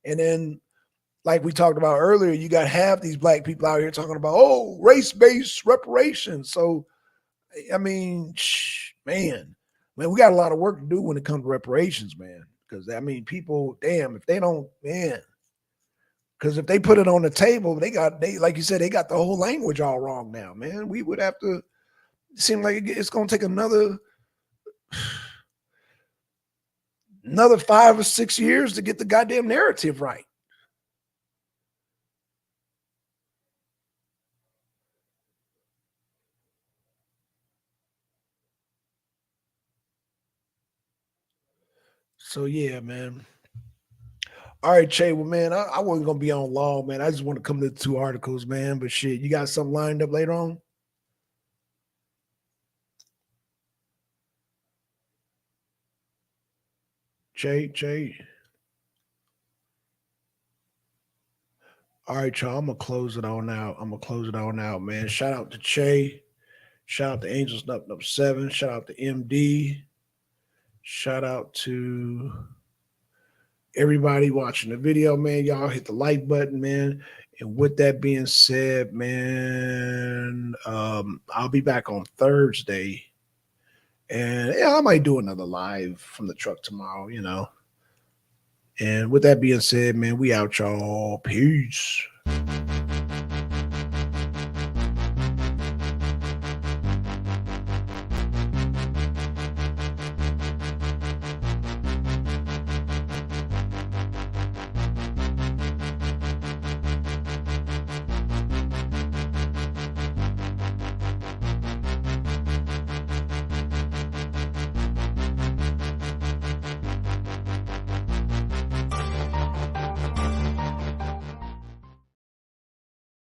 And then, like we talked about earlier, you got half these black people out here talking about, race-based reparations. So, I mean, man, we got a lot of work to do when it comes to reparations, man. Because, I mean, people, damn, if they don't, man. Because if they put it on the table, they like you said, they got the whole language all wrong now, man. We would have to, it seems like it's going to take another 5 or 6 years to get the goddamn narrative right. So, yeah, man. All right, Che. Well, man, I wasn't going to be on long, man. I just want to come to the 2 articles, man. But shit, you got something lined up later on? Che. All right, y'all. I'm going to close it on out. Man. Shout out to Che. Shout out to Angels Up 7. Shout out to MD. Shout out to everybody watching the video, man. Y'all hit the like button, man. And with that being said, man, I'll be back on Thursday. And I might do another live from the truck tomorrow, And with that being said, man, we out, y'all. Peace.